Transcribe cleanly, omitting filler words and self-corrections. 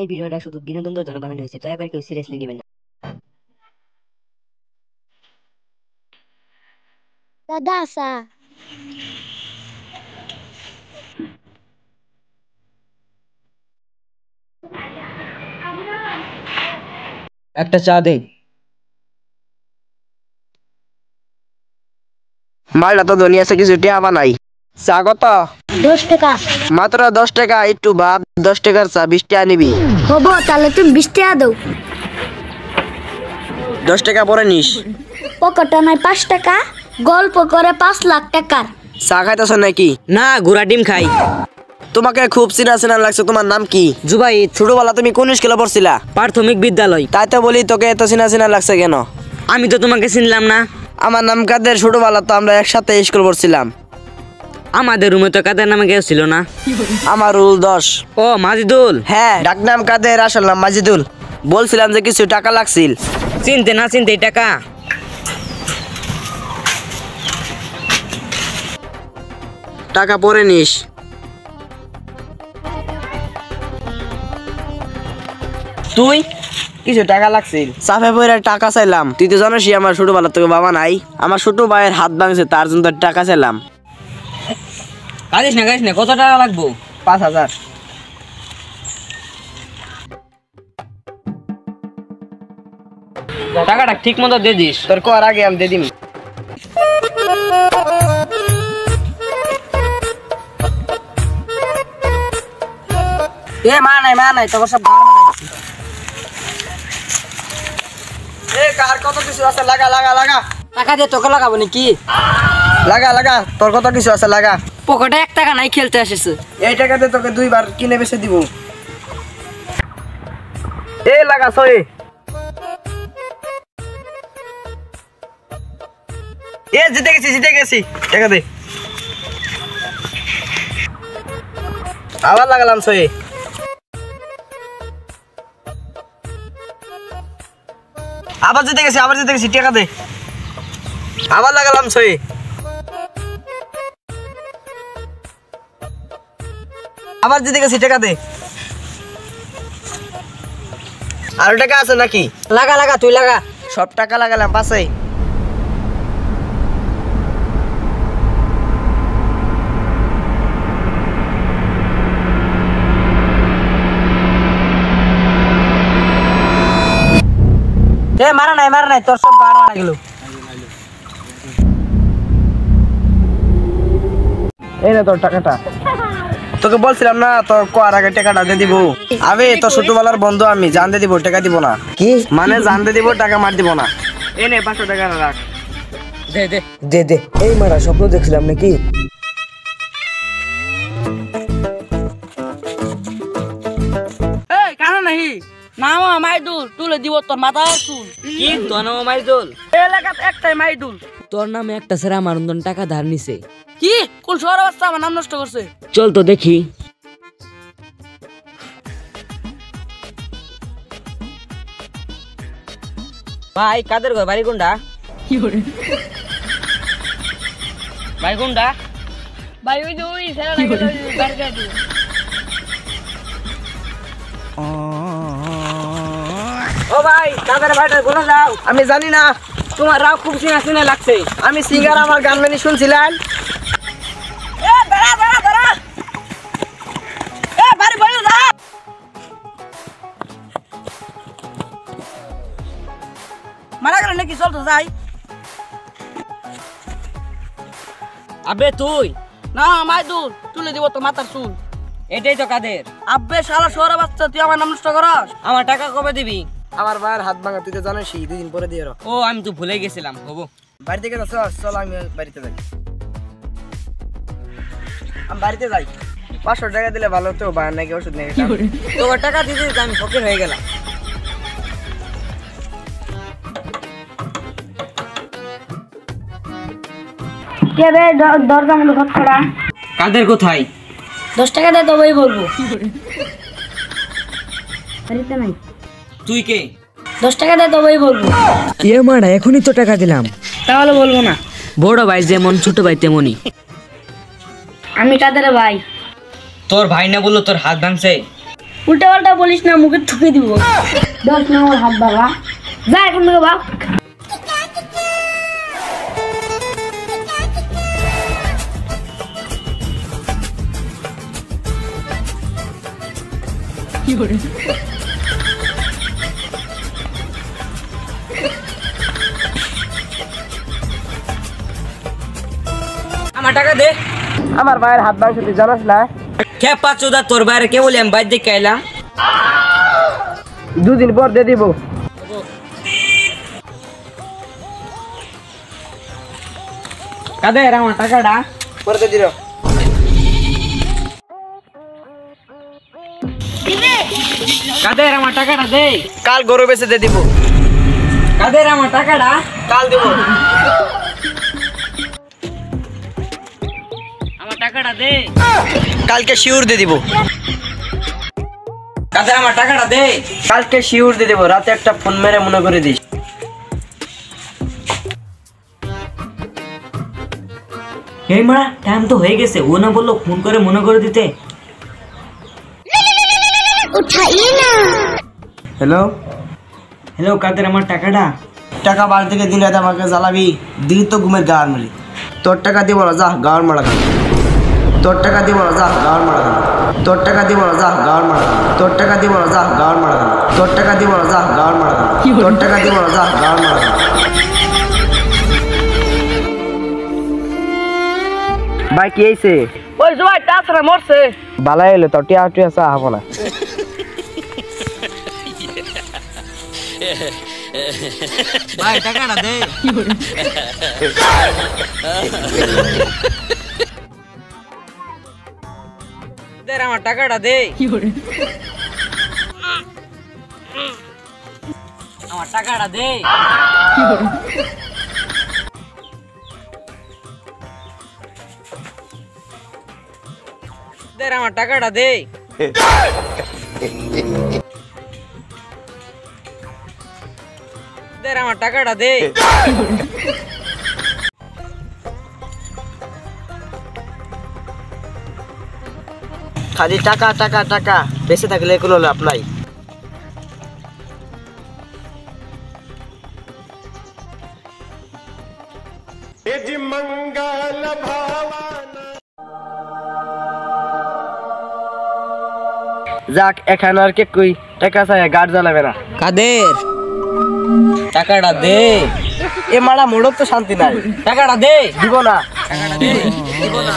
এই ভিডিওটা শুধু বিনোদনের জন্য বানানো হয়েছে, দয়া করে কেউ সিরিয়াসলি নেবেন না। দাদা আসা একটা চা দে। মালটা তো দুনিয়া থেকে কিছু টিয়া বানাই। চা কত? 10 টাকা মাত্র 10 টাকা। একটু ভাব, 10 টাকার চা 20 টাকা নিবি। হবো, তাহলে তুমি 20 টাকা দাও। 10 টাকা পরে নিস। পকেটে নাই 5 টাকা, গল্প করে 5 লাখ টাকার। চা খাইতেছ নাকি? না, ঘোড়া ডিম খাই। তোমাকে খুব চেনা চেনা লাগছে। তোমার নাম কি? জুবাইদ। ছোটবেলা তুমি কোন স্কুলে পড়ছিলা? প্রাথমিক বিদ্যালয়। তাই তো বলি, তোকে এত চেনা চেনা লাগছে কেন? আমি তো তোমাকে চিনলাম না। আমার নাম কাদের। ছোটবেলা তো আমরা একসাথে স্কুল পড়ছিলাম। আমাদের রুমে তো কাদের নামে কেউ ছিল না। আমার রুল 10। ও মাজিদুল। হ্যাঁ, ডাক নাম কাদের, আসল নাম মাজিদুল। বলছিলাম যে কিছু টাকা লাগছিল। চিনতে না চিনতে টাকা। টাকা পরে নিস। তুই কিছু টাকা লাগছিল, চাপে পড়ে টাকা চাইলাম। তুই তো জানিস আমার ছোটবেলা থেকে বাবা নাই। আমার ছোট ভাইয়ের হাত ভাঙছে, তার জন্য টাকা চাইলাম। কাঁদিস না, কত টাকা লাগবো? 5000। টাকাটা ঠিক মতো দিয়ে দিস। তোর কর আগে আমি দিয়ে দিম। মা নাই তোর সব ধার মারা গেছে। কার কত কিছু আছে, লাগা লাগা লাগা। টাকা দিয়ে তোকে লাগাবো নাকি? লাগা লাগা, তোর কত কিছু আছে লাগা। পকেটে 1 টাকা নাই, খেলতে আসিস। এই টাকাতে তোকে 2বার কিনে বেচে দিব। লাগা সই। জিতে গেছি টাকা দে। আবার লাগালাম সই। আবার জিতে গেছি টাকা দে। আবার লাগালাম সই। আবার জিতে গেছি টাকা দে। আর টাকা আছে নাকি? লাগা তুই লাগা। সব টাকা লাগালাম পাশে। মারা নাই তোর সব ধার মারা গেল। এই না তোর টাকাটা। তোকে বলছিলাম না তোর কোয়ার আগে টাকাটা দিয়ে দিব। আবে তোর ছোটবেলার বন্ধু আমি, জান দিয়ে দিব, টাকা দিব না। কি মানে জান দিয়ে দিব, টাকা মার দিব না। এই নে 500 টাকা রাখ। দে। এই মারা স্বপ্ন দেখছিলাম নাকি? এই কানা নাহি নামা মাইদুল তুলে দিব তোর মাথার চুল। কি তোর নাম মাইদুল? এলাকাত একটাই মাইদুল। তোর নামে একটা সেরা আমার টাকা ধার নিছে। কি কোন শহর বাচ্চা আমার নাম নষ্ট করছে? চল তো দেখি। ভাই কাদের ঘর বাড়ি কোনটা? ভাই কোনটা? ভাই ওই যে ওই সেরা লাগে বারকা দি। ও ভাই কাদের ভাইটার কোন যাও? আমি জানি না। তোমার রাও খুব চিনা লাগছে। আমি সিঙ্গার, আমার গান মানি শুনছিলাম। এ দাঁড়া এ বাড়ি যা। মারা গেল নাকি? চল তো যাই। আবে তুই? না মাইদুল তুলে দিব তোর মাথার চুল। এটাই তো কাদের। আব্বে শালা শহর বাচ্চা, তুই আমার নাম নষ্ট করাস। আমার টাকা কবে দিবি? আমার ভাইয়ের হাত ভাঙা, তুই তো জানিস, 2 দিন পরে দিয়ে রাখ। ও আমি তো ভুলে গেছিলাম। হবো বাড়ি থেকে চল আমি বাড়িতে যাই। আমি বাড়িতে যাই। 500 টাকা দিলে ভালো হতো, ভাইয়ের নাকি ওষুধ নিয়ে গেলাম। তোর টাকা দিতে দিতে আমি ফকির হয়ে গেলাম। কে রে, দরজা মনে ঘর খোলা। কাদের কোথায়? 10 টাকা দে তবেই বলবো। বাড়িতে নাই। তুই কে? 10 টাকা দে তবেই বলবো। মারা এখনই তো টাকা দিলাম। তাহলে বলবো না। বড় ভাই যেমন ছোট ভাই তেমনই। আমি কাদের ভাই। তোর ভাই না বললো তোর হাত ভাঙছে? উল্টা পাল্টা বলিস না, মুখে ঠুকে দিব। দশ নম্বর হাত বাবা, যা এখন থেকে বাপ। আমার টাকা দে। আমার ভাইয়ের হাত ভাঙছে তুই জানাস না? খেপা চোদা, তোর বাইরে কে বলি আমি বাইর দেখে আইলাম। 2 দিন পর দিয়ে দিব। কাদের আমার টাকাটা পরে দিয়ে দিল। কাদের আমার টাকাটা দে। কাল গরু বেচে দিয়ে দিব। কাদের আমার টাকাটা কাল দিব। আমার টাকাটা দে। কালকে শিওর দিয়ে দিব। কাদের আমার টাকাটা দে। কালকে শিওর দিয়ে দিব। রাতে একটা ফোন মেরে মনে করে দিস। এই মারা টাইম তো হয়ে গেছে, ও না বললো ফোন করে মনে করে দিতে। হ্যালো হ্যালো কাদের আমার টাকাটা। টাকা বাড়ি থেকে দিন রাতে আমাকে জ্বালাবি, দিই তো ঘুমের গান মারি। তোর টাকা দিব না, যা গান মারা গান। তোর টাকা দিব না, যা গান মারা গান। তোর টাকা দিব না, যা গান মারা গান। তোর টাকা দিব না, যা গান মারা গান। তোর টাকা দিব না, যা গান মারা গান। তোর টাকা দিব না, যা গান মারা গান। ভাই কি হয়েছে? ওই জয় তাছাড়া মরছে। বালাই এলো তো টিয়া টিয়া চা হবো না। ভাই টাকাটা দে। কাদের আমার টাকাটা দে। আমার টাকাটা দে। কাদের আমার টাকাটা দে। কাদের আমার টাকাটা দে। খালি টাকা টাকা টাকা, বেঁচে থাকলে কোনো লাভ নাই। যাক এখানে আর কে কই টাকা চাই গাড় জ্বালাবে না। কাদের টাকাটা দে। এ মারা মোড়ক তো শান্তি নাই। টাকাটা দে। দিব না। টাকাটা দে। দিব না।